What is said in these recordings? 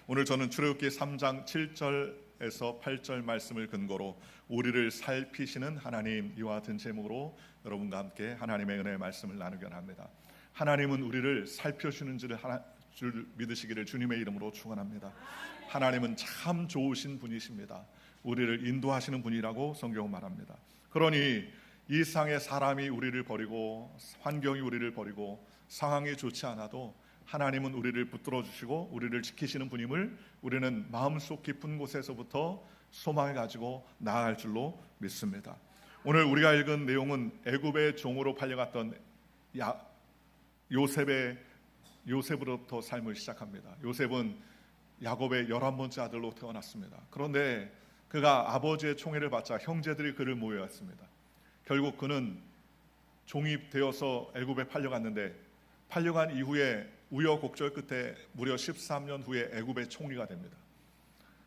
오늘 저는 출애굽기 3장 7절에서 8절 말씀을 근거로 우리를 살피시는 하나님, 이와 같은 제목으로 여러분과 함께 하나님의 은혜의 말씀을 나누려 합니다. 하나님은 우리를 살펴주는 줄 믿으시기를 주님의 이름으로 축원합니다. 하나님은 참 좋으신 분이십니다. 우리를 인도하시는 분이라고 성경은 말합니다. 그러니 이 세상의 사람이 우리를 버리고 환경이 우리를 버리고 상황이 좋지 않아도 하나님은 우리를 붙들어 주시고 우리를 지키시는 분임을 우리는 마음속 깊은 곳에서부터 소망을 가지고 나아갈 줄로 믿습니다. 오늘 우리가 읽은 내용은 애굽의 종으로 팔려갔던 요셉으로부터 삶을 시작합니다. 요셉은 야곱의 11번째 아들로 태어났습니다. 그런데 그가 아버지의 총애를 받자 형제들이 그를 모여왔습니다. 결국 그는 종이 되어서 애굽에 팔려갔는데, 팔려간 이후에 우여곡절 끝에 무려 13년 후에 애굽의 총리가 됩니다.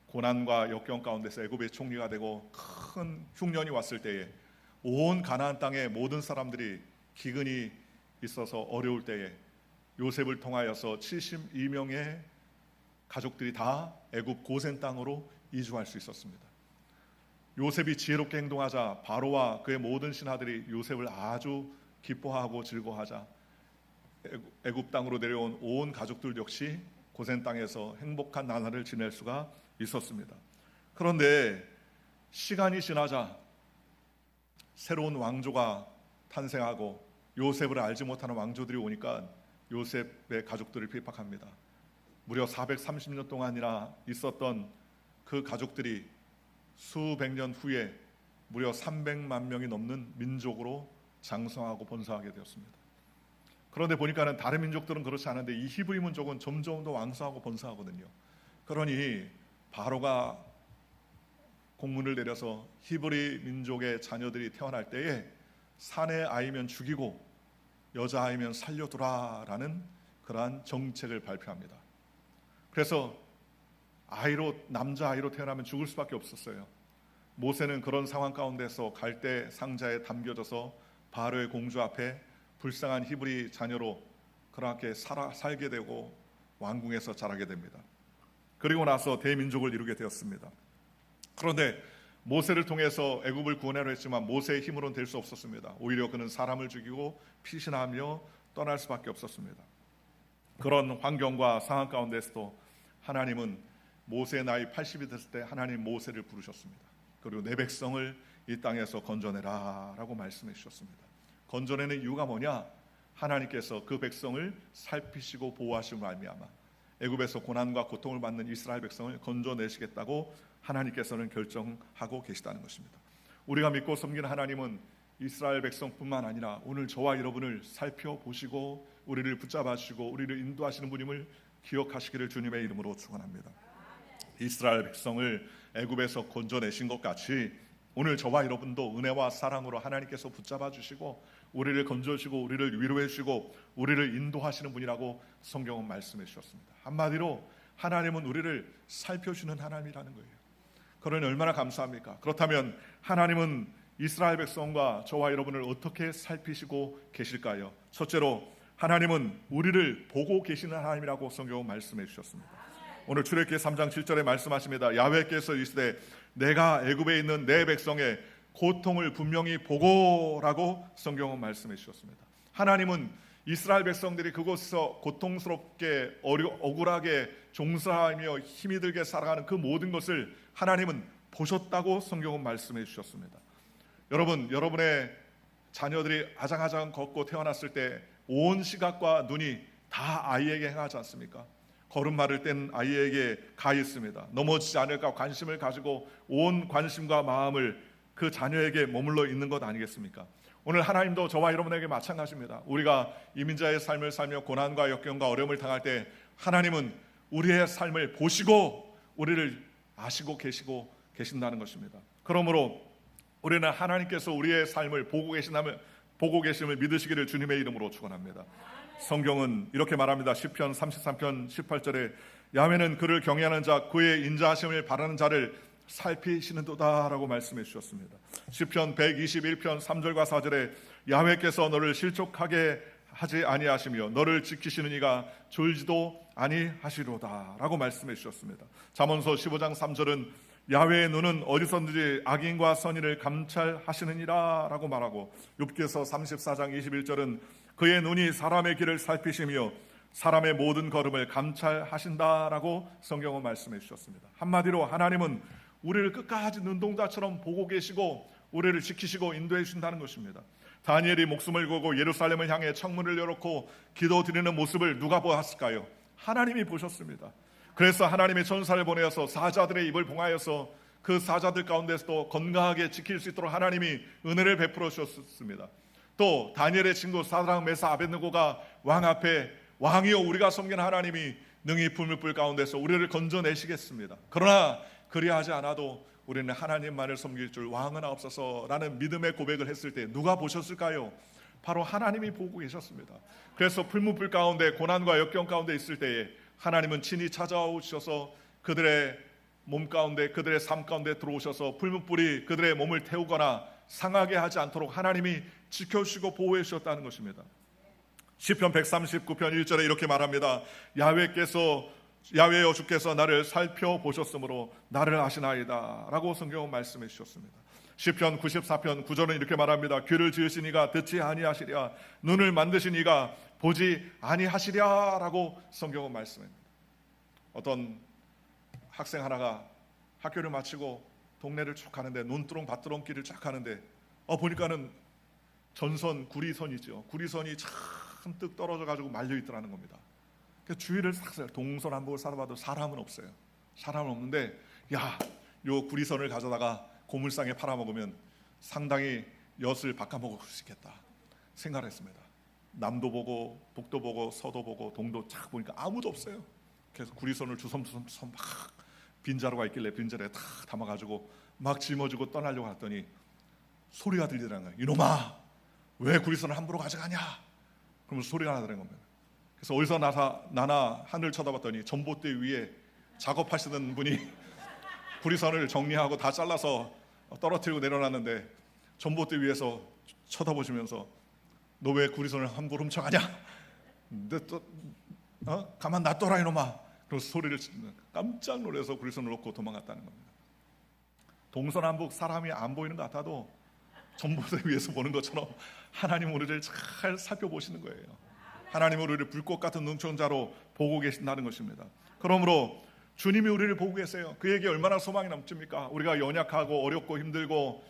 고난과 역경 가운데서 애굽의 총리가 되고 큰 흉년이 왔을 때에 온 가나안 땅의 모든 사람들이 기근이 있어서 어려울 때에 요셉을 통하여서 72명의 가족들이 다 애굽 고센 땅으로 이주할 수 있었습니다. 요셉이 지혜롭게 행동하자 바로와 그의 모든 신하들이 요셉을 아주 기뻐하고 즐거워하자 애굽 땅으로 내려온 온 가족들 역시 고센 땅에서 행복한 나날을 지낼 수가 있었습니다. 그런데 시간이 지나자 새로운 왕조가 탄생하고 요셉을 알지 못하는 왕조들이 오니까 요셉의 가족들을 핍박합니다. 무려 430년 동안이나 있었던 그 가족들이 수백 년 후에 무려 300만 명이 넘는 민족으로 장성하고 번성하게 되었습니다. 그런데 보니까는 다른 민족들은 그렇지 않은데 이 히브리 민족은 점점 더 왕성하고 번성하거든요. 그러니 바로가 공문을 내려서 히브리 민족의 자녀들이 태어날 때에 사내 아이면 죽이고 여자아이면 살려두라라는 그러한 정책을 발표합니다. 그래서 남자아이로 태어나면 죽을 수밖에 없었어요. 모세는 그런 상황 가운데서 갈대 상자에 담겨져서 바로의 공주 앞에 불쌍한 히브리 자녀로 그렇게 살게 되고 왕궁에서 자라게 됩니다. 그리고 나서 대민족을 이루게 되었습니다. 그런데 모세를 통해서 애굽을 구원하려 했지만 모세의 힘으로는 될 수 없었습니다. 오히려 그는 사람을 죽이고 피신하며 떠날 수밖에 없었습니다. 그런 환경과 상황 가운데서도 하나님은 모세의 나이 80이 됐을 때 하나님 모세를 부르셨습니다. 그리고 내 백성을 이 땅에서 건져내라 라고 말씀해 주셨습니다. 건져내는 이유가 뭐냐? 하나님께서 그 백성을 살피시고 보호하시는 말미암아 애굽에서 고난과 고통을 받는 이스라엘 백성을 건져내시겠다고 하나님께서는 결정하고 계시다는 것입니다. 우리가 믿고 섬기는 하나님은 이스라엘 백성뿐만 아니라 오늘 저와 여러분을 살펴보시고 우리를 붙잡아 주시고 우리를 인도하시는 분임을 기억하시기를 주님의 이름으로 축원합니다. 이스라엘 백성을 애굽에서 건져내신 것 같이 오늘 저와 여러분도 은혜와 사랑으로 하나님께서 붙잡아 주시고 우리를 건져주시고 우리를 위로해 주시고 우리를 인도하시는 분이라고 성경은 말씀해 주셨습니다. 한마디로 하나님은 우리를 살펴주는 하나님이라는 거예요. 그러니 얼마나 감사합니까? 그렇다면 하나님은 이스라엘 백성과 저와 여러분을 어떻게 살피시고 계실까요? 첫째로 하나님은 우리를 보고 계시는 하나님이라고 성경은 말씀해 주셨습니다. 오늘 출애굽기 3장 7절에 말씀하십니다. 야훼께서 이르시되 내가 애굽에 있는 내 백성의 고통을 분명히 보고라고 성경은 말씀해 주셨습니다. 하나님은 이스라엘 백성들이 그곳에서 고통스럽게 억울하게 종사하며 힘이 들게 살아가는 그 모든 것을 하나님은 보셨다고 성경은 말씀해 주셨습니다. 여러분의 자녀들이 아장아장 걷고 태어났을 때 온 시각과 눈이 다 아이에게 향하지 않습니까? 걸음마를 뗀 아이에게 가 있습니다. 넘어지지 않을까 관심을 가지고 온 관심과 마음을 그 자녀에게 머물러 있는 것 아니겠습니까? 오늘 하나님도 저와 여러분에게 마찬가지입니다. 우리가 이민자의 삶을 살며 고난과 역경과 어려움을 당할 때 하나님은 우리의 삶을 보시고 우리를 아시고 계신다는 것입니다. 그러므로 우리는 하나님께서 우리의 삶을 보고 계심을 믿으시기를 주님의 이름으로 축원합니다. 성경은 이렇게 말합니다. 시편 33편 18절에 야훼는 그를 경외하는 자 그의 인자하심을 바라는 자를 살피시는도다라고 말씀해 주셨습니다. 시편 121편 3절과 4절에 야훼께서 너를 실족하게 하지 아니하시며 너를 지키시는 이가 졸지도 아니하시로다 라고 말씀해 주셨습니다. 잠언서 15장 3절은 야훼의 눈은 어디서든지 악인과 선인을 감찰하시느니라 라고 말하고, 욥기서 34장 21절은 그의 눈이 사람의 길을 살피시며 사람의 모든 걸음을 감찰하신다라고 성경은 말씀해 주셨습니다. 한마디로 하나님은 우리를 끝까지 눈동자처럼 보고 계시고 우리를 지키시고 인도해 주신다는 것입니다. 다니엘이 목숨을 걸고 예루살렘을 향해 창문을 열어놓고 기도드리는 모습을 누가 보았을까요? 하나님이 보셨습니다. 그래서 하나님의 천사를 보내어서 사자들의 입을 봉하여서 그 사자들 가운데서도 건강하게 지킬 수 있도록 하나님이 은혜를 베풀어 주셨습니다. 또 다니엘의 친구 사드락 메사 아벳느고가 왕 앞에 왕이여 우리가 섬기는 하나님이 능히 불 가운데서 우리를 건져내시겠습니다. 그러나 그리하지 않아도 우리는 하나님만을 섬길 줄 왕은 없어서라는 믿음의 고백을 했을 때 누가 보셨을까요? 바로 하나님이 보고 계셨습니다. 그래서 풀무불 가운데 고난과 역경 가운데 있을 때에 하나님은 친히 찾아오셔서 그들의 몸 가운데 그들의 삶 가운데 들어오셔서 풀무불이 그들의 몸을 태우거나 상하게 하지 않도록 하나님이 지켜주시고 보호해 주셨다는 것입니다. 시편 139편 1절에 이렇게 말합니다. 야훼여 주께서 나를 살펴보셨으므로 나를 아시나이다 라고 성경은 말씀해 주셨습니다. 시편 94편 9절은 이렇게 말합니다. 귀를 지으신 이가 듣지 아니하시랴 눈을 만드신 이가 보지 아니하시랴 라고 성경은 말씀합니다. 어떤 학생 하나가 학교를 마치고 동네를 쭉 가는데 논두렁 밭두렁 길을 쫙 가는데 보니까는 전선 구리선이죠. 구리선이 잔뜩 떨어져 가지고 말려 있더라는 겁니다. 주위를 싹 동서남북을 살아봐도 사람은 없어요. 사람은 없는데 요 구리선을 가져다가 고물상에 팔아먹으면 상당히 엿을 바꿔먹을 수 있겠다 생각을 했습니다. 남도 보고 북도 보고 서도 보고 동도 착 보니까 아무도 없어요. 그래서 구리선을 주섬주섬 막 빈자루가 있길래 빈자루에 다 담아가지고 막 짊어지고 떠나려고 했더니 소리가 들리더라는 거예요. 이놈아 왜 구리선을 함부로 가져가냐 그러면서 소리가 나더라는 겁니다. 그래서 어디서 나나 하늘 쳐다봤더니 전봇대 위에 작업하시던 분이 구리선을 정리하고 다 잘라서 떨어뜨리고 내려놨는데 전봇대 위에서 쳐다보시면서 너 왜 구리선을 함부로 훔쳐가냐? 가만 놔둬라 이놈아. 그래서 소리를 깜짝 놀라서 구리선을 놓고 도망갔다는 겁니다. 동서남북 사람이 안 보이는 것 같아도 전봇대 위에서 보는 것처럼 하나님 우리를 잘 살펴보시는 거예요. 하나님 우리를 불꽃 같은 눈동자로 보고 계신다는 것입니다. 그러므로 주님이 우리를 보고 계세요. 그에게 얼마나 소망이 넘칩니까? 우리가 연약하고 어렵고 힘들고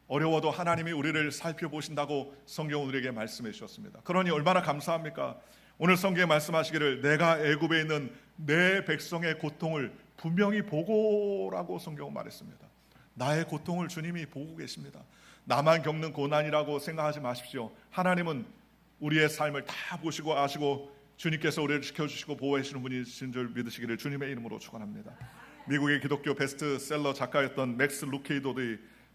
어려워도 하나님이 우리를 살펴보신다고 성경은 우리에게 말씀해 주셨습니다. 그러니 얼마나 감사합니까? 오늘 성경에 말씀하시기를 내가 애굽에 있는 내 백성의 고통을 분명히 보고라고 성경은 말했습니다. 나의 고통을 주님이 보고 계십니다. 나만 겪는 고난이라고 생각하지 마십시오. 하나님은 우리의 삶을 다 보시고 아시고 주님께서 우리를 지켜주시고 보호해 주시는 분이신 줄 믿으시기를 주님의 이름으로 축원합니다. 미국의 기독교 베스트셀러 작가였던 맥스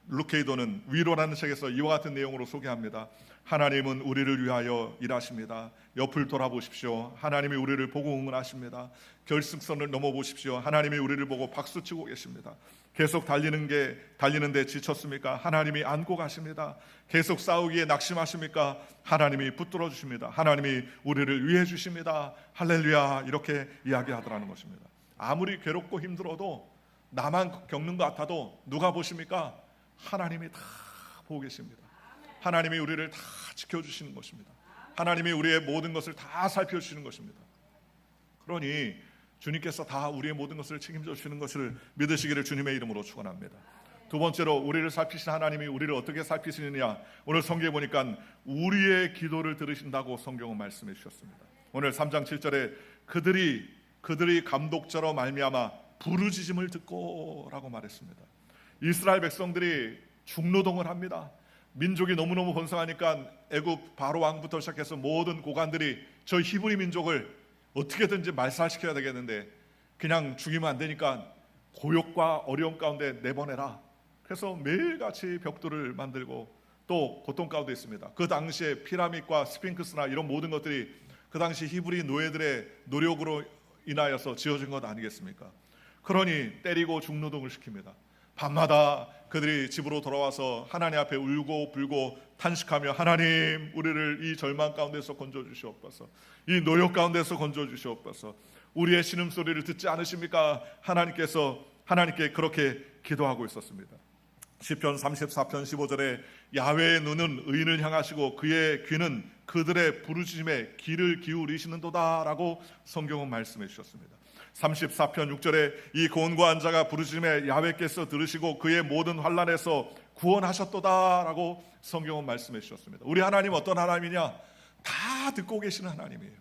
루케이도는 위로라는 책에서 이와 같은 내용으로 소개합니다. 하나님은 우리를 위하여 일하십니다. 옆을 돌아보십시오. 하나님이 우리를 보고 응원하십니다. 결승선을 넘어보십시오. 하나님이 우리를 보고 박수치고 계십니다. 계속 달리는데 지쳤습니까? 하나님이 안고 가십니다. 계속 싸우기에 낙심하십니까? 하나님이 붙들어 주십니다. 하나님이 우리를 위해 주십니다. 할렐루야 이렇게 이야기하더라는 것입니다. 아무리 괴롭고 힘들어도 나만 겪는 것 같아도 누가 보십니까? 하나님이 다 보고 계십니다. 하나님이 우리를 다 지켜주시는 것입니다. 하나님이 우리의 모든 것을 다 살펴주시는 것입니다. 그러니 주님께서 다 우리의 모든 것을 책임져 주시는 것을 믿으시기를 주님의 이름으로 축원합니다. 두 번째로 우리를 살피신 하나님이 우리를 어떻게 살피시느냐, 오늘 성경에 보니까 우리의 기도를 들으신다고 성경은 말씀해 주셨습니다. 오늘 3장 7절에 그들이 감독자로 말미암아 부르짖음을 듣고 라고 말했습니다. 이스라엘 백성들이 중노동을 합니다. 민족이 너무너무 번성하니까 애굽 바로 왕부터 시작해서 모든 고관들이 저 히브리 민족을 어떻게든지 말살시켜야 되겠는데 그냥 죽이면 안 되니까 고욕과 어려움 가운데 내보내라. 그래서 매일같이 벽돌을 만들고 또 고통 가운데 있습니다. 그 당시에 피라밋과 스핑크스나 이런 모든 것들이 그 당시 히브리 노예들의 노력으로 인하여서 지어진 것 아니겠습니까? 그러니 때리고 중노동을 시킵니다. 밤마다 그들이 집으로 돌아와서 하나님 앞에 울고 불고 탄식하며 하나님 우리를 이 절망 가운데서 건져주시옵소서, 이 노역 가운데서 건져주시옵소서, 우리의 신음소리를 듣지 않으십니까? 하나님께 그렇게 기도하고 있었습니다. 시편 34편 15절에 야훼의 눈은 의인을 향하시고 그의 귀는 그들의 부르짖음에 귀를 기울이시는도다 라고 성경은 말씀해 주셨습니다. 34편 6절에 이 곤고한 자가 부르짖음에 야훼께서 들으시고 그의 모든 환난에서 구원하셨도다 라고 성경은 말씀해 주셨습니다. 우리 하나님 어떤 하나님이냐? 다 듣고 계시는 하나님이에요.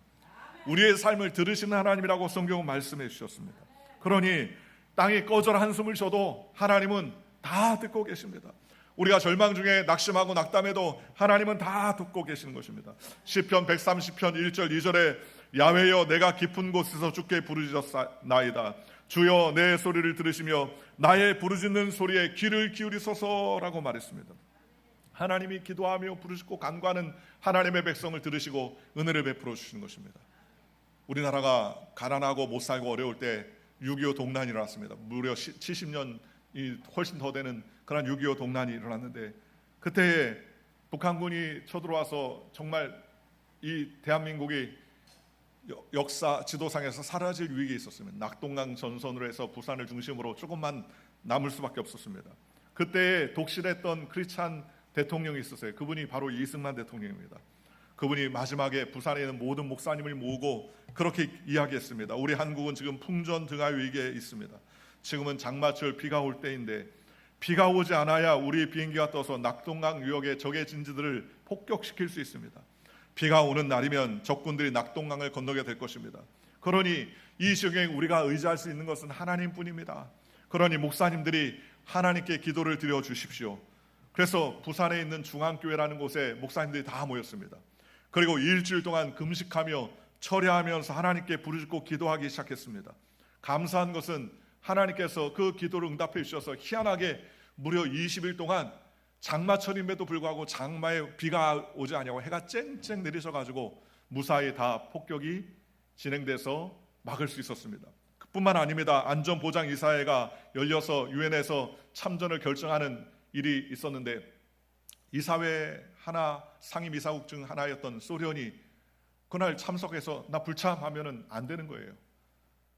우리의 삶을 들으시는 하나님이라고 성경은 말씀해 주셨습니다. 그러니 땅이 꺼져라 한숨을 쉬어도 하나님은 다 듣고 계십니다. 우리가 절망 중에 낙심하고 낙담해도 하나님은 다 듣고 계시는 것입니다. 시편 130편 1절 2절에 야훼여 내가 깊은 곳에서 주께 부르짖었나이다. 주여 내 소리를 들으시며 나의 부르짖는 소리에 귀를 기울이소서라고 말했습니다. 하나님이 기도하며 부르짖고 간구하는 하나님의 백성을 들으시고 은혜를 베풀어 주시는 것입니다. 우리나라가 가난하고 못 살고 어려울 때 6.25 동란이 일어났습니다. 무려 70년이 훨씬 더 되는 그런 6.25 동란이 일어났는데, 그때 북한군이 쳐들어와서 정말 이 대한민국이 역사 지도상에서 사라질 위기에 있었습니다. 낙동강 전선으로 해서 부산을 중심으로 조금만 남을 수밖에 없었습니다. 그때 독실했던 크리스찬 대통령이 있었어요. 그분이 바로 이승만 대통령입니다. 그분이 마지막에 부산에 있는 모든 목사님을 모으고 그렇게 이야기했습니다. 우리 한국은 지금 풍전등화 위기에 있습니다. 지금은 장마철 비가 올 때인데 비가 오지 않아야 우리 비행기가 떠서 낙동강 유역의 적의 진지들을 폭격시킬 수 있습니다. 비가 오는 날이면 적군들이 낙동강을 건너게 될 것입니다. 그러니 이 시경에 우리가 의지할 수 있는 것은 하나님뿐입니다. 그러니 목사님들이 하나님께 기도를 드려 주십시오. 그래서 부산에 있는 중앙교회라는 곳에 목사님들이 다 모였습니다. 그리고 일주일 동안 금식하며 철야하면서 하나님께 부르짖고 기도하기 시작했습니다. 감사한 것은 하나님께서 그 기도를 응답해 주셔서 희한하게 무려 20일 동안 장마철임에도 불구하고 장마에 비가 오지 아니하고 해가 쨍쨍 내리셔가지고 무사히 다 폭격이 진행돼서 막을 수 있었습니다. 그뿐만 아닙니다. 안전보장이사회가 열려서 유엔에서 참전을 결정하는 일이 있었는데, 이사회 하나 상임이사국 중 하나였던 소련이 그날 참석해서 나 불참하면 안 되는 거예요.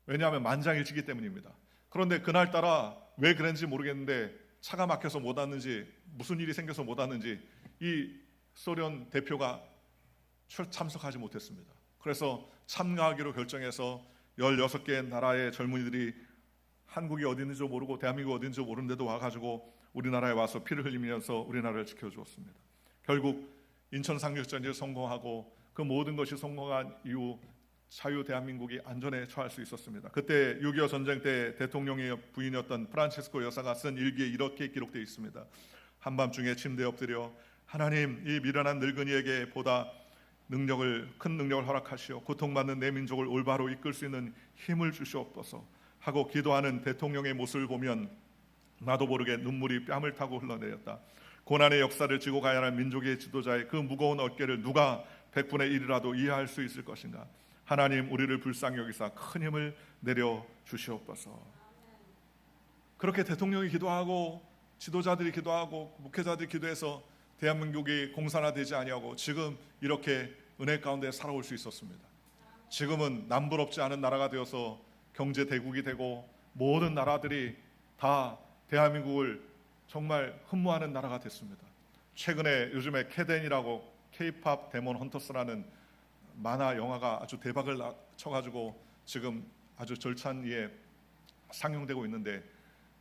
왜냐하면 만장일치기 때문입니다. 그런데 그날따라 왜 그랬는지 모르겠는데 차가 막혀서 못 왔는지 무슨 일이 생겨서 못 왔는지 이 소련 대표가 참석하지 못했습니다. 그래서 참가하기로 결정해서 16개 나라의 젊은이들이 한국이 어딘지 모르고 대한민국이 어딘지 모르는데도 와가지고 우리나라에 와서 피를 흘리면서 우리나라를 지켜주었습니다. 결국 인천 상륙전쟁을 성공하고 그 모든 것이 성공한 이후 자유 대한민국이 안전에 처할 수 있었습니다. 그때 6.25 전쟁 때 대통령의 부인이었던 프란체스코 여사가 쓴 일기에 이렇게 기록되어 있습니다. 한밤중에 침대에 엎드려 하나님, 이 미련한 늙은이에게 보다 큰 능력을 허락하시어 고통받는 내 민족을 올바로 이끌 수 있는 힘을 주시옵소서 하고 기도하는 대통령의 모습을 보면 나도 모르게 눈물이 뺨을 타고 흘러내렸다. 고난의 역사를 지고 가야 하는 민족의 지도자의 그 무거운 어깨를 누가 100분의 1이라도 이해할 수 있을 것인가. 하나님, 우리를 불쌍히 여기사 큰 힘을 내려 주시옵소서. 그렇게 대통령이 기도하고 지도자들이 기도하고 목회자들이 기도해서 대한민국이 공산화되지 아니하고 지금 이렇게 은혜 가운데 살아올 수 있었습니다. 지금은 남부럽지 않은 나라가 되어서 경제 대국이 되고 모든 나라들이 다 대한민국을 정말 흠모하는 나라가 됐습니다. 최근에 요즘에 캐덴이라고 K-팝 데몬 헌터스라는 만화 영화가 아주 대박을 쳐가지고 지금 아주 절찬리에 상영되고 있는데,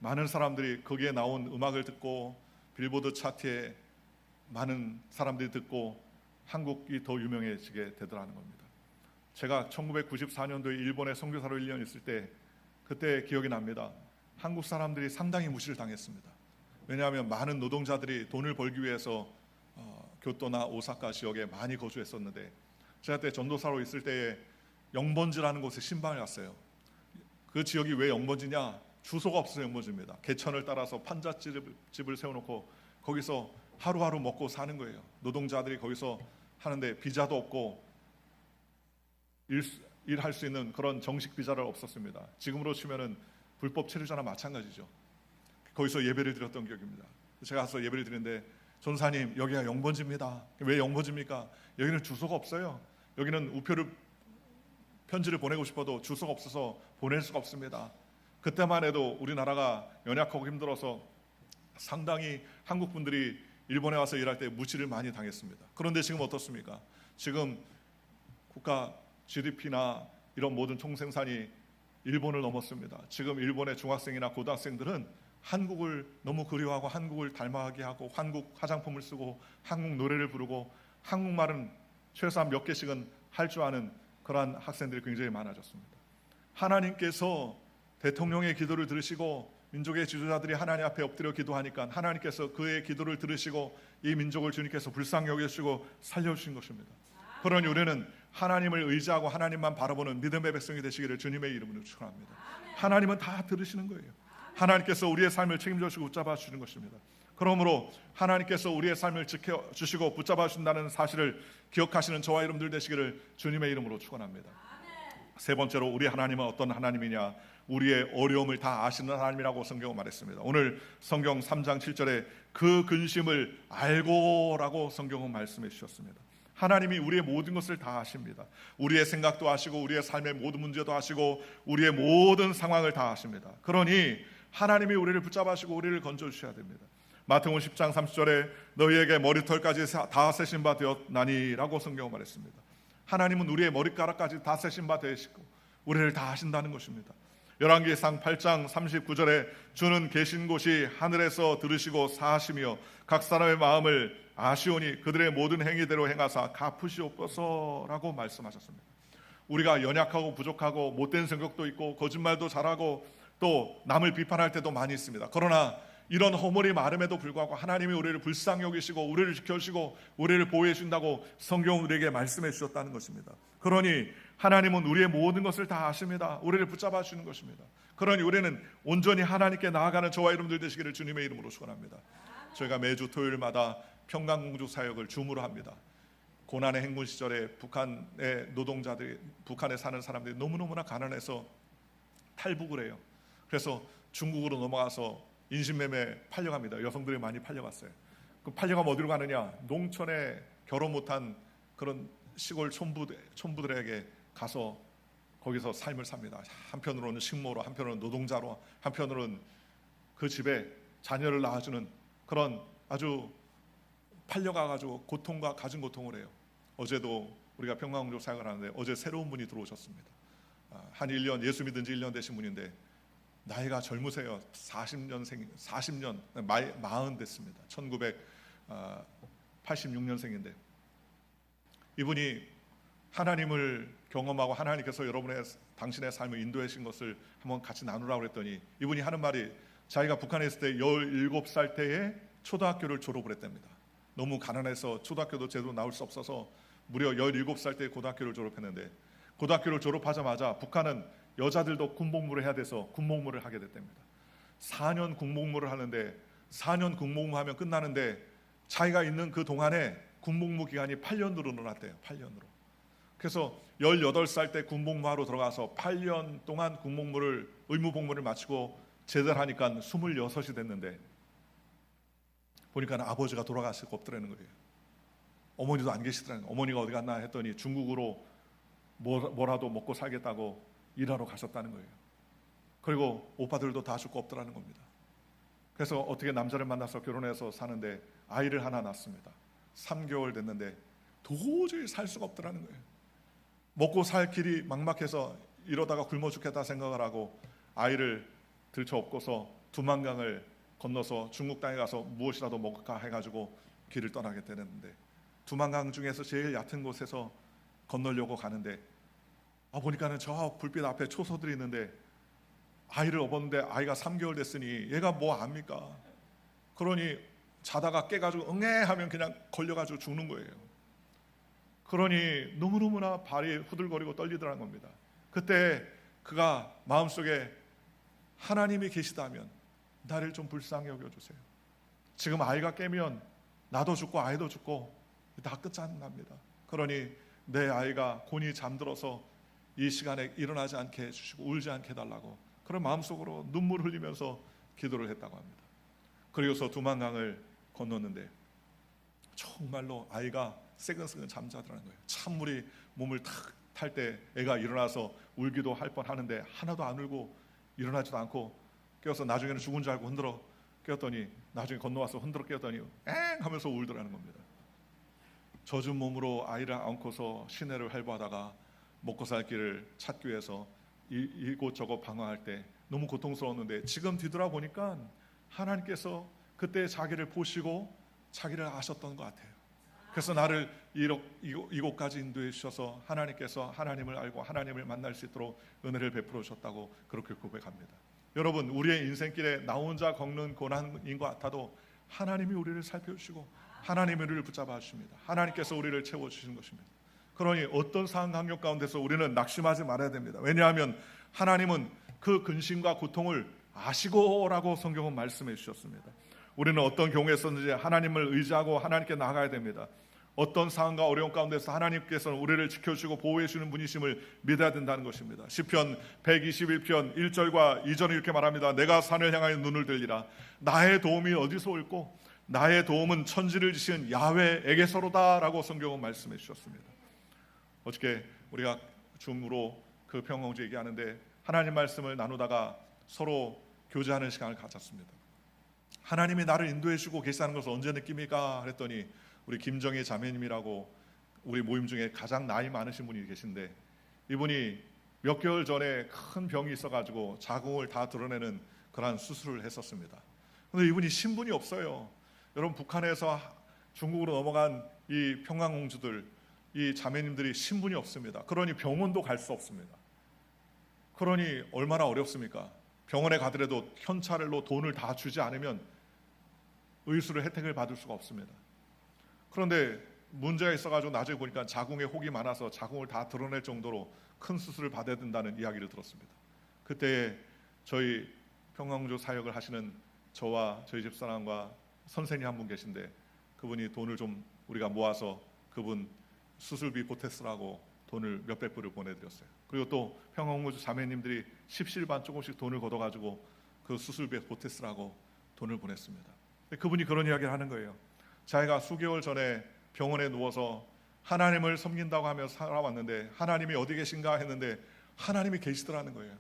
많은 사람들이 거기에 나온 음악을 듣고 빌보드 차트에 많은 사람들이 듣고 한국이 더 유명해지게 되더라는 겁니다. 제가 1994년도에 일본에 선교사로 1년 있을 때 그때 기억이 납니다. 한국 사람들이 상당히 무시를 당했습니다. 왜냐하면 많은 노동자들이 돈을 벌기 위해서 교토나 오사카 지역에 많이 거주했었는데, 제가 그때 전도사로 있을 때에 영번지라는 곳에 신방을 갔어요. 그 지역이 왜 영번지냐? 주소가 없어서 영번지입니다. 개천을 따라서 판잣집을 세워놓고 거기서 하루하루 먹고 사는 거예요. 노동자들이 거기서 하는데 비자도 없고 일할 수 있는 그런 정식 비자를 없었습니다. 지금으로 치면은 불법 체류자나 마찬가지죠. 거기서 예배를 드렸던 기억입니다. 제가 가서 예배를 드리는데 전사님, 여기가 영번지입니다. 왜 영번지입니까? 여기는 주소가 없어요. 여기는 우표를 편지를 보내고 싶어도 주소가 없어서 보낼 수가 없습니다. 그때만 해도 우리나라가 연약하고 힘들어서 상당히 한국 분들이 일본에 와서 일할 때 무시를 많이 당했습니다. 그런데 지금 어떻습니까? 지금 국가 GDP나 이런 모든 총생산이 일본을 넘었습니다. 지금 일본의 중학생이나 고등학생들은 한국을 너무 그리워하고 한국을 닮아가게 하고 한국 화장품을 쓰고 한국 노래를 부르고 한국말은 최소한 몇 개씩은 할 줄 아는 그러한 학생들이 굉장히 많아졌습니다. 하나님께서 대통령의 기도를 들으시고 민족의 지도자들이 하나님 앞에 엎드려 기도하니까 하나님께서 그의 기도를 들으시고 이 민족을 주님께서 불쌍히 여기시고 살려주신 것입니다. 그러니 우리는 하나님을 의지하고 하나님만 바라보는 믿음의 백성이 되시기를 주님의 이름으로 축원합니다. 하나님은 다 들으시는 거예요. 하나님께서 우리의 삶을 책임져 주시고 붙잡아 주시는 것입니다. 그러므로 하나님께서 우리의 삶을 지켜주시고 붙잡아 주신다는 사실을 기억하시는 저와 여러분들 되시기를 주님의 이름으로 축원합니다. 세 번째로 우리 하나님은 어떤 하나님이냐? 우리의 어려움을 다 아시는 하나님이라고 성경은 말했습니다. 오늘 성경 3장 7절에 그 근심을 알고라고 성경은 말씀해 주셨습니다. 하나님이 우리의 모든 것을 다 아십니다. 우리의 생각도 아시고 우리의 삶의 모든 문제도 아시고 우리의 모든 상황을 다 아십니다. 그러니 하나님이 우리를 붙잡으시고 우리를 건져주셔야 됩니다. 마태복음 10장 30절에 너희에게 머리털까지 다 세신 바 되었나니 라고 성경은 말했습니다. 하나님은 우리의 머리카락까지 다 세신 바 되시고 우리를 다 아신다는 것입니다. 열왕기상 8장 39절에 주는 계신 곳이 하늘에서 들으시고 사하시며 각 사람의 마음을 아시오니 그들의 모든 행위대로 행하사 갚으시옵소서라고 말씀하셨습니다. 우리가 연약하고 부족하고 못된 성격도 있고 거짓말도 잘하고 또 남을 비판할 때도 많이 있습니다. 그러나 이런 허물이 많음에도 불구하고 하나님이 우리를 불쌍히 여기시고 우리를 지켜주시고 우리를 보호해 준다고 성경은 우리에게 말씀해 주셨다는 것입니다. 그러니 하나님은 우리의 모든 것을 다 아십니다. 우리를 붙잡아 주는 것입니다. 그러니 우리는 온전히 하나님께 나아가는 저와 여러분들 되시기를 주님의 이름으로 축원합니다. 저희가 매주 토요일마다 평강공주 사역을 줌으로 합니다. 고난의 행군 시절에 북한의 노동자들이, 북한에 사는 사람들이 너무너무나 가난해서 탈북을 해요. 그래서 중국으로 넘어가서 인신매매 팔려갑니다. 여성들이 많이 팔려갔어요. 그 팔려가면 어디로 가느냐? 농촌에 결혼 못한 그런 시골 촌부들에게 가서 거기서 삶을 삽니다. 한편으로는 식모로, 한편으로는 노동자로, 한편으로는 그 집에 자녀를 낳아주는 그런 아주 팔려가가지고 고통과 가진 고통을 해요. 어제도 우리가 평강공주 사역을 하는데 어제 새로운 분이 들어오셨습니다. 한 1년, 예수 믿은 지 1년 되신 분인데 나이가 젊으세요. 40년 40 됐습니다. 1986년생인데 이분이 하나님을 경험하고 하나님께서 당신의 삶을 인도하신 것을 한번 같이 나누라고 했더니 이분이 하는 말이 자기가 북한에 있을 때 17살 때에 초등학교를 졸업을 했답니다. 너무 가난해서 초등학교도 제대로 나올 수 없어서 무려 17살 때 고등학교를 졸업했는데 고등학교를 졸업하자마자 북한은 여자들도 군복무를 해야 돼서 군복무를 하게 됐답니다. 4년 군복무를 하는데 4년 군복무하면 끝나는데 자기가 있는 그 동안에 군복무 기간이 8년으로 늘어났대요. 8년으로. 그래서 18살 때 군복무하러 들어가서 8년 동안 의무복무를 마치고 제대하니까 26이 됐는데 보니까 아버지가 돌아가시고 없더라는 거예요. 어머니도 안 계시더라는 거예요. 어머니가 어디 갔나 했더니 중국으로 뭐라도 먹고 살겠다고 일하러 가셨다는 거예요. 그리고 오빠들도 다 죽고 없더라는 겁니다. 그래서 어떻게 남자를 만나서 결혼해서 사는데 아이를 하나 낳습니다. 3개월 됐는데 도저히 살 수가 없더라는 거예요. 먹고 살 길이 막막해서 이러다가 굶어 죽겠다 생각을 하고 아이를 들쳐업고서 두만강을 건너서 중국 땅에 가서 무엇이라도 먹을까 해가지고 길을 떠나게 되는데 두만강 중에서 제일 얕은 곳에서 건너려고 가는데 보니까는 저 불빛 앞에 초소들이 있는데 아이를 업었는데 아이가 3개월 됐으니 얘가 뭐 압니까? 그러니 자다가 깨가지고 응애 하면 그냥 걸려가지고 죽는 거예요. 그러니 너무너무나 발이 후들거리고 떨리더라는 겁니다. 그때 그가 마음속에 하나님이 계시다면 나를 좀 불쌍히 여겨주세요. 지금 아이가 깨면 나도 죽고 아이도 죽고 다 끝장납니다. 그러니 내 아이가 곤히 잠들어서 이 시간에 일어나지 않게 해주시고 울지 않게 해달라고 그런 마음속으로 눈물 흘리면서 기도를 했다고 합니다. 그리고서 두만강을 건넜는데 정말로 아이가 새근새근 잠자더라는 거예요. 찬물이 몸을 탁 탈 때 애가 일어나서 울기도 할 뻔하는데 하나도 안 울고 일어나지도 않고 깨어서 나중에는 죽은 줄 알고 흔들어 깨었더니 나중에 건너와서 흔들어 깨었더니 엥 하면서 울더라는 겁니다. 젖은 몸으로 아이를 안고서 시내를 활보하다가 먹고 살 길을 찾기 위해서 이곳저곳 방황할 때 너무 고통스러웠는데 지금 뒤돌아보니까 하나님께서 그때 자기를 보시고 자기를 아셨던 것 같아요. 그래서 나를 이곳까지 인도해 주셔서 하나님께서 하나님을 알고 하나님을 만날 수 있도록 은혜를 베풀어 주셨다고 그렇게 고백합니다. 여러분, 우리의 인생길에 나 혼자 걷는 고난인 것 같아도 하나님이 우리를 살펴주시고 하나님이 우리를 붙잡아 주십니다. 하나님께서 우리를 채워주시는 것입니다. 그러니 어떤 상황 환경 가운데서 우리는 낙심하지 말아야 됩니다. 왜냐하면 하나님은 그 근심과 고통을 아시고라고 성경은 말씀해 주셨습니다. 우리는 어떤 경우에서든지 하나님을 의지하고 하나님께 나아가야 됩니다. 어떤 상황과 어려움 가운데서 하나님께서는 우리를 지켜주시고 보호해 주시는 분이심을 믿어야 된다는 것입니다. 시편 121편 1절과 2절은 이렇게 말합니다. 내가 산을 향하여 눈을 들리라. 나의 도움이 어디서 올꼬? 나의 도움은 천지를 지신 야훼에게서로다 라고 성경은 말씀해 주셨습니다. 어저께 우리가 줌으로 그 평강주 얘기하는데 하나님 말씀을 나누다가 서로 교제하는 시간을 가졌습니다. 하나님이 나를 인도해 주고 계시다는 것을 언제 느낍니까? 그랬더니 우리 김정희 자매님이라고 우리 모임 중에 가장 나이 많으신 분이 계신데 이분이 몇 개월 전에 큰 병이 있어가지고 자궁을 다 드러내는 그러한 수술을 했었습니다. 그런데 이분이 신분이 없어요. 여러분, 북한에서 중국으로 넘어간 이 평강공주들, 이 자매님들이 신분이 없습니다. 그러니 병원도 갈 수 없습니다. 그러니 얼마나 어렵습니까? 병원에 가더라도 현찰로 돈을 다 주지 않으면 의술의 혜택을 받을 수가 없습니다. 그런데 문제가 있어가지고 나중에 보니까 자궁에 혹이 많아서 자궁을 다 드러낼 정도로 큰 수술을 받아야 된다는 이야기를 들었습니다. 그때 저희 평강주 사역을 하시는 저와 저희 집사람과 선생님 한 분 계신데 그분이 돈을 좀 우리가 모아서 그분 수술비 보태쓰라고 돈을 몇백 불을 보내드렸어요. 그리고 또 평강주 자매님들이 십실반 조금씩 돈을 걷어가지고 그 수술비 보태쓰라고 돈을 보냈습니다. 그분이 그런 이야기를 하는 거예요. 자기가 수개월 전에 병원에 누워서 하나님을 섬긴다고 하며 살아왔는데 하나님이 어디 계신가 했는데 하나님이 계시더라는 거예요.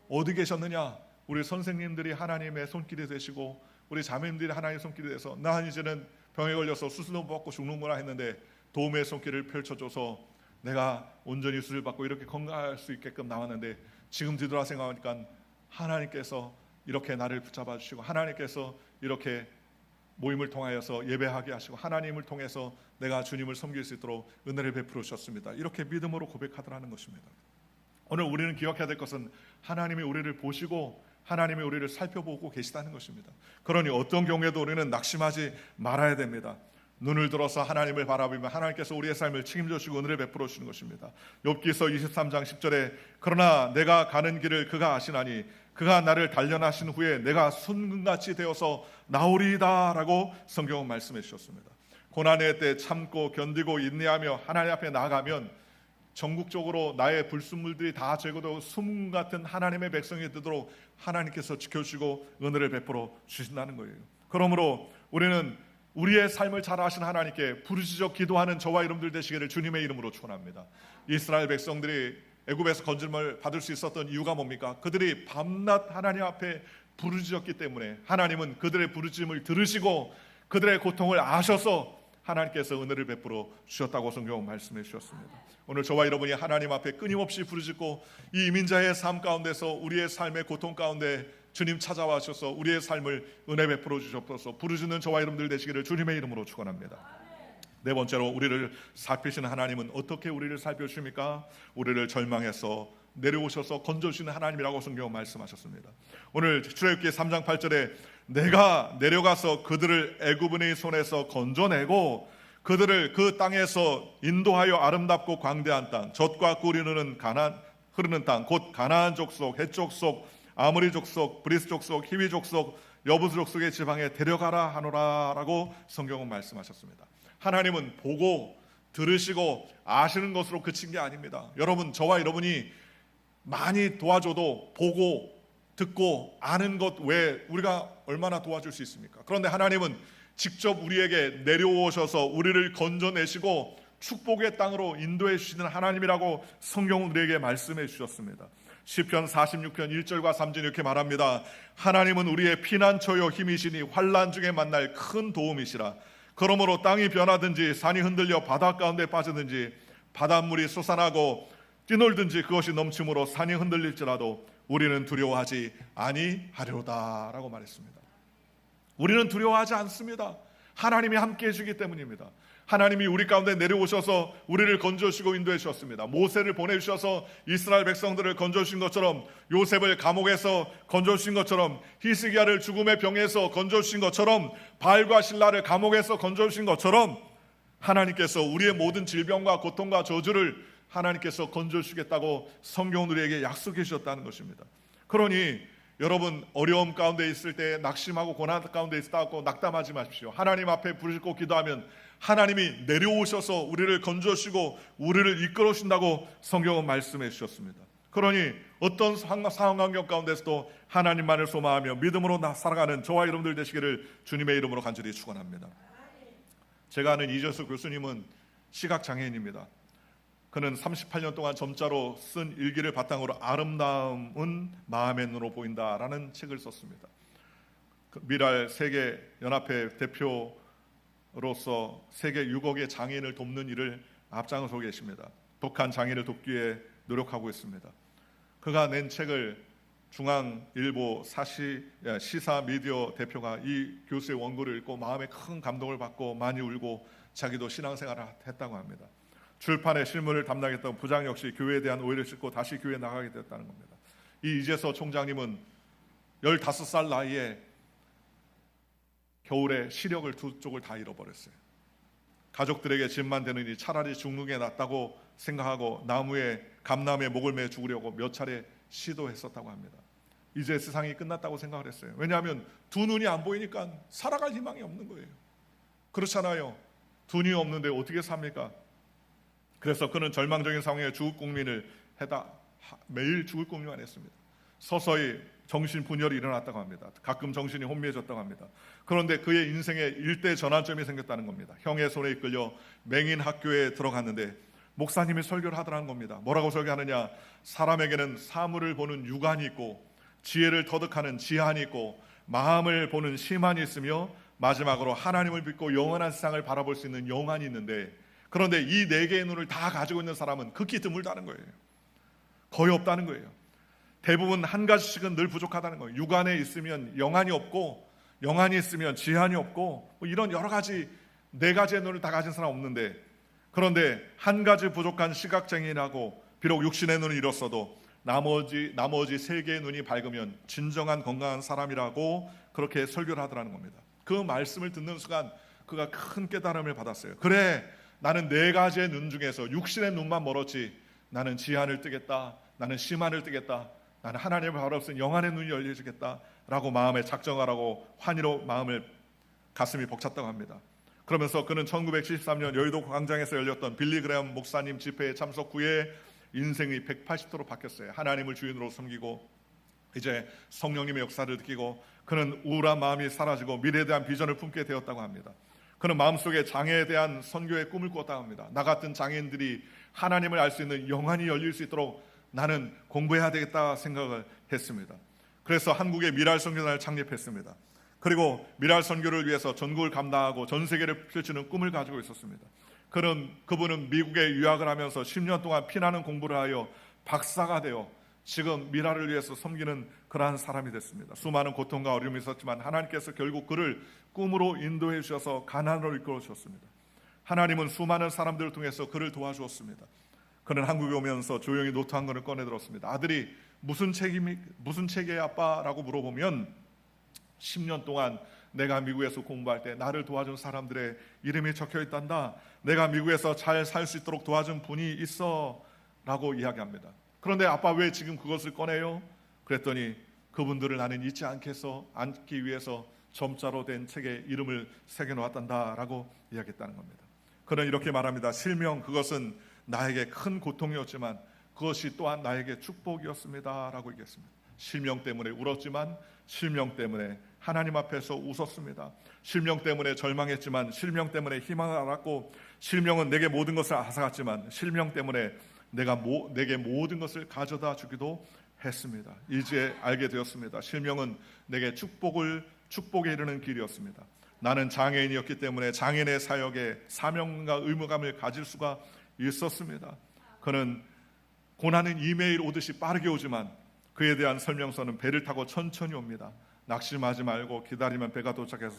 어디 계셨느냐? 우리 선생님들이 하나님의 손길이 되시고 우리 자매님들이 하나님의 손길이 돼서 나 이제는 병에 걸려서 수술도 받고 죽는구나 했는데 도움의 손길을 펼쳐줘서 내가 온전히 수술 받고 이렇게 건강할 수 있게끔 나왔는데 지금 뒤돌아 생각하니까 하나님께서 이렇게 나를 붙잡아 주시고 하나님께서 이렇게 모임을 통하여서 예배하게 하시고 하나님을 통해서 내가 주님을 섬길 수 있도록 은혜를 베풀어 주셨습니다. 이렇게 믿음으로 고백하더라는 것입니다. 오늘 우리는 기억해야 될 것은 하나님이 우리를 보시고 하나님이 우리를 살펴보고 계시다는 것입니다. 그러니 어떤 경우에도 우리는 낙심하지 말아야 됩니다. 눈을 들어서 하나님을 바라보면 하나님께서 우리의 삶을 책임져 주시고 은혜를 베풀어 주시는 것입니다. 욥기서 23장 10절에 그러나 내가 가는 길을 그가 아시나니 그가 나를 단련하신 후에 내가 순금같이 되어서 나오리이다 라고 성경은 말씀해 주셨습니다. 고난의 때 참고 견디고 인내하며 하나님 앞에 나아가면 전국적으로 나의 불순물들이 다 제거되고 수문 같은 하나님의 백성이 되도록 하나님께서 지켜주시고 은혜를 베풀어 주신다는 거예요. 그러므로 우리는 우리의 삶을 잘 아시는 하나님께 부르짖어 기도하는 저와 여러분들 되시기를 주님의 이름으로 축원합니다. 이스라엘 백성들이 애굽에서 건짐을 받을 수 있었던 이유가 뭡니까? 그들이 밤낮 하나님 앞에 부르짖었기 때문에 하나님은 그들의 부르짖음을 들으시고 그들의 고통을 아셔서 하나님께서 은혜를 베풀어 주셨다고 성경은 말씀해 주셨습니다. 오늘 저와 여러분이 하나님 앞에 끊임없이 부르짖고 이 이민자의 삶 가운데서 우리의 삶의 고통 가운데 주님 찾아와 주셔서 우리의 삶을 은혜 베풀어 주셔서 부르짖는 저와 여러분들 되시기를 주님의 이름으로 축원합니다. 네 번째로 우리를 살피시는 하나님은 어떻게 우리를 살펴주십니까? 우리를 절망해서 내려오셔서 건져주시는 하나님이라고 성경은 말씀하셨습니다. 오늘 출애굽기 3장 8절에 내가 내려가서 그들을 애굽인의 손에서 건져내고 그들을 그 땅에서 인도하여 아름답고 광대한 땅 젖과 꿀이 흐르는 땅 곧 가나안 족속, 헷 족속, 아모리 족속, 브리스 족속, 히위 족속, 여부스 족속의 지방에 데려가라 하노라 라고 성경은 말씀하셨습니다. 하나님은 보고 들으시고 아시는 것으로 그친 게 아닙니다. 여러분, 저와 여러분이 많이 도와줘도 보고 듣고 아는 것 외에 우리가 얼마나 도와줄 수 있습니까? 그런데 하나님은 직접 우리에게 내려오셔서 우리를 건져내시고 축복의 땅으로 인도해 주시는 하나님이라고 성경은 우리에게 말씀해 주셨습니다. 시편 46편 1절과 3절 이렇게 말합니다. 하나님은 우리의 피난처요 힘이시니 환난 중에 만날 큰 도움이시라. 그러므로 땅이 변하든지 산이 흔들려 바다 가운데 빠지든지 바닷물이 솟아나고 뛰놀든지 그것이 넘침으로 산이 흔들릴지라도 우리는 두려워하지 아니하리로다 라고 말했습니다. 우리는 두려워하지 않습니다. 하나님이 함께해 주기 때문입니다. 하나님이 우리 가운데 내려오셔서 우리를 건져주시고 인도해 주셨습니다. 모세를 보내주셔서 이스라엘 백성들을 건져주신 것처럼, 요셉을 감옥에서 건져주신 것처럼, 히스기야를 죽음의 병에서 건져주신 것처럼, 바알과 실라를 감옥에서 건져주신 것처럼 하나님께서 우리의 모든 질병과 고통과 저주를 하나님께서 건져주시겠다고 성경은 우리에게 약속해 주셨다는 것입니다. 그러니 여러분 어려움 가운데 있을 때 낙심하고 고난 가운데 있다고 낙담하지 마십시오. 하나님 앞에 부르짖고 기도하면 하나님이 내려오셔서 우리를 건져주시고 우리를 이끌어 주신다고 성경은 말씀해 주셨습니다. 그러니 어떤 상황 환경 가운데서도 하나님만을 소망하며 믿음으로 살아가는 저와 여러분들 되시기를 주님의 이름으로 간절히 축원합니다. 제가 아는 이재수 교수님은 시각장애인입니다. 그는 38년 동안 점자로 쓴 일기를 바탕으로 아름다움은 마음의 눈으로 보인다라는 책을 썼습니다. 미랄 세계연합회 대표로서 세계 6억의 장애인을 돕는 일을 앞장서고 계십니다. 독한 장애인을 돕기 위해 노력하고 있습니다. 그가 낸 책을 중앙일보 시사 미디어 대표가 이 교수의 원고를 읽고 마음에 큰 감동을 받고 많이 울고 자기도 신앙생활을 했다고 합니다. 출판의 실무를 담당했던 부장 역시 교회에 대한 오해를 싣고 다시 교회에 나가게 됐다는 겁니다. 이 이재서 총장님은 15살 나이에 겨울에 시력을 두 쪽을 다 잃어버렸어요. 가족들에게 짐만 되느니 차라리 죽는 게 낫다고 생각하고 나무에 감나무에 목을 매 죽으려고 몇 차례 시도했었다고 합니다. 이제 세상이 끝났다고 생각을 했어요. 왜냐하면 두 눈이 안 보이니까 살아갈 희망이 없는 거예요. 그렇잖아요. 두 눈이 없는데 어떻게 삽니까? 그래서 그는 절망적인 상황에 죽을 고민을 매일 죽을 고민만 했습니다. 서서히 정신분열이 일어났다고 합니다. 가끔 정신이 혼미해졌다고 합니다. 그런데 그의 인생에 일대 전환점이 생겼다는 겁니다. 형의 손에 이끌려 맹인 학교에 들어갔는데 목사님이 설교를 하더라는 겁니다. 뭐라고 설교하느냐? 사람에게는 사물을 보는 육안이 있고 지혜를 터득하는 지한이 있고 마음을 보는 심한이 있으며 마지막으로 하나님을 믿고 영원한 세상을 바라볼 수 있는 영안이 있는데, 그런데 이 네 개의 눈을 다 가지고 있는 사람은 극히 드물다는 거예요. 거의 없다는 거예요. 대부분 한 가지씩은 늘 부족하다는 거예요. 육안에 있으면 영안이 없고, 영안이 있으면 지한이 없고, 이런 여러 가지 네 가지의 눈을 다 가진 사람 없는데, 그런데 한 가지 부족한 시각장애인하고 비록 육신의 눈을 잃었어도 나머지 세 개의 눈이 밝으면 진정한 건강한 사람이라고 그렇게 설교를 하더라는 겁니다. 그 말씀을 듣는 순간 그가 큰 깨달음을 받았어요. 그래, 나는 네 가지의 눈 중에서 육신의 눈만 멀었지 나는 지한을 뜨겠다, 나는 심한을 뜨겠다, 나는 하나님을 바라볼 수 있는 영안의 눈이 열려주겠다 라고 마음에 작정하라고 환희로 가슴이 벅찼다고 합니다. 그러면서 그는 1973년 여의도 광장에서 열렸던 빌리 그레엄 목사님 집회에 참석 후에 인생이 180도로 바뀌었어요. 하나님을 주인으로 섬기고 이제 성령님의 역사를 느끼고 그는 우울한 마음이 사라지고 미래에 대한 비전을 품게 되었다고 합니다. 그는 마음속에 장애에 대한 선교의 꿈을 꾸었다고 합니다. 나 같은 장애인들이 하나님을 알 수 있는 영안이 열릴 수 있도록 나는 공부해야 되겠다 생각을 했습니다. 그래서 한국의 미랄 선교단을 창립했습니다. 그리고 미랄 선교를 위해서 전국을 감당하고 전 세계를 펼치는 꿈을 가지고 있었습니다. 그분은 미국에 유학을 하면서 10년 동안 피나는 공부를 하여 박사가 되어 지금 미랄을 위해서 섬기는 그러한 사람이 됐습니다. 수많은 고통과 어려움이 있었지만 하나님께서 결국 그를 꿈으로 인도해 주셔서 가나안으로 이끌어 주셨습니다. 하나님은 수많은 사람들을 통해서 그를 도와주었습니다. 그는 한국에 오면서 조용히 노트 한 권을 꺼내 들었습니다. 아들이 무슨 책이에요 아빠라고 물어보면 10년 동안 내가 미국에서 공부할 때 나를 도와준 사람들의 이름이 적혀 있단다. 내가 미국에서 잘 살 수 있도록 도와준 분이 있어 라고 이야기합니다. 그런데 아빠 왜 지금 그것을 꺼내요? 그랬더니 그분들을 나는 잊지 않기 위해서 점자로 된 책에 이름을 새겨놓았단다 라고 이야기했다는 겁니다. 그는 이렇게 말합니다. 실명 그것은 나에게 큰 고통이었지만 그것이 또한 나에게 축복이었습니다 라고 얘기했습니다. 실명 때문에 울었지만 실명 때문에 하나님 앞에서 웃었습니다. 실명 때문에 절망했지만 실명 때문에 희망을 알았고, 실명은 내게 모든 것을 앗아갔지만 실명 때문에 내게 모든 것을 가져다 주기도 했습니다. 이제 알게 되었습니다. 실명은 내게 축복에 이르는 길이었습니다. 나는 장애인이었기 때문에 장애인의 사역에 사명과 의무감을 가질 수가 있었습니다. 그는 고난은 이메일 오듯이 빠르게 오지만 그에 대한 설명서는 배를 타고 천천히 옵니다. 낙심하지 말고 기다리면 배가 도착해서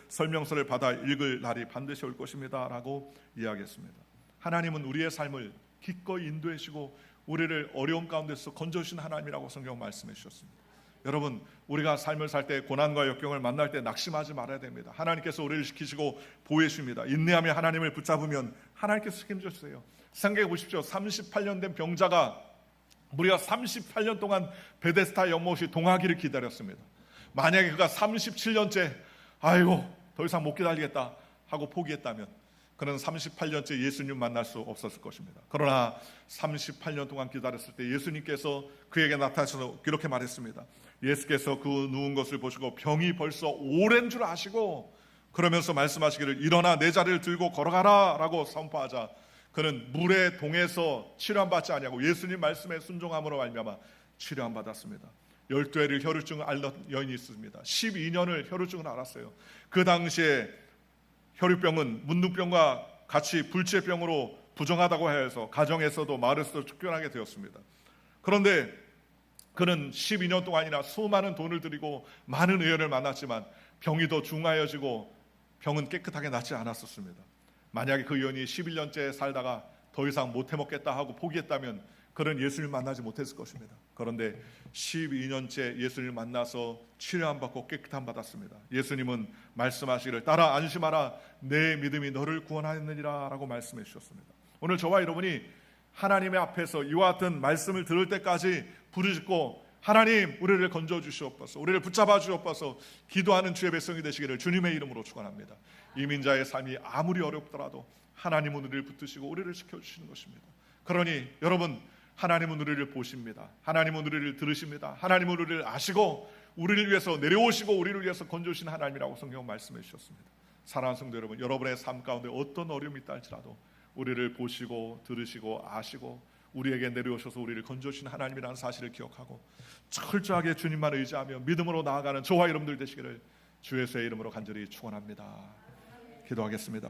설명서를 받아 읽을 날이 반드시 올 것입니다 라고 이야기했습니다. 하나님은 우리의 삶을 기꺼이 인도해 주시고 우리를 어려움 가운데서 건져주신 하나님이라고 성경 말씀해 주셨습니다. 여러분, 우리가 삶을 살 때 고난과 역경을 만날 때 낙심하지 말아야 됩니다. 하나님께서 우리를 지키시고 보호해 주십니다. 인내하며 하나님을 붙잡으면 하나님께서 책임져 주세요. 생각해 보십시오. 38년 된 병자가 무려 38년 동안 베데스다 연못이 동하기를 기다렸습니다. 만약에 그가 37년째 아이고 더 이상 못 기다리겠다 하고 포기했다면 그는 38년째 예수님 만날 수 없었을 것입니다. 그러나 38년 동안 기다렸을 때 예수님께서 그에게 나타나셔서 이렇게 말했습니다. 예수께서 그 누운 것을 보시고 병이 벌써 오랜 줄 아시고 그러면서 말씀하시기를 일어나 내 자리를 들고 걸어가라 라고 선포하자 그는 물의 동에서 치료받지 아니하고 예수님 말씀에 순종함으로 말미암아 치료받았습니다. 12회를 혈우증을 앓던 여인이 있습니다. 12년을 혈우증을 앓았어요. 그 당시에 혈우병은 문둥병과 같이 불치병으로 부정하다고 해서 가정에서도 마을에서도 쫓겨나게 되었습니다. 그런데 그는 12년 동안이나 수많은 돈을 들이고 많은 의원을 만났지만 병이 더 중하여지고 병은 깨끗하게 낫지 않았었습니다. 만약에 그 의원이 11년째 살다가 더 이상 못 해먹겠다 하고 포기했다면 그는 예수를 만나지 못했을 것입니다. 그런데 12년째 예수를 만나서 치료함 받고 깨끗함 받았습니다. 예수님은 말씀하시기를 따라 안심하라 내 믿음이 너를 구원하였느니라 라고 말씀해 주셨습니다. 오늘 저와 여러분이 하나님의 앞에서 이와 같은 말씀을 들을 때까지 부르짖고 하나님 우리를 건져 주시옵소서, 우리를 붙잡아 주옵소서 기도하는 주의 백성이 되시기를 주님의 이름으로 축원합니다. 이민자의 삶이 아무리 어렵더라도 하나님은 우리를 붙드시고 우리를 지켜주시는 것입니다. 그러니 여러분, 하나님은 우리를 보십니다. 하나님은 우리를 들으십니다. 하나님은 우리를 아시고 우리를 위해서 내려오시고 우리를 위해서 건져주신 하나님이라고 성경 말씀해 주셨습니다. 사랑하는 성도 여러분, 여러분의 삶 가운데 어떤 어려움이 있다 할지라도 우리를 보시고 들으시고 아시고 우리에게 내려오셔서 우리를 건져주신 하나님이라는 사실을 기억하고 철저하게 주님만 의지하며 믿음으로 나아가는 저와 여러분들 되시기를 주 예수의 이름으로 간절히 축원합니다. 기도하겠습니다.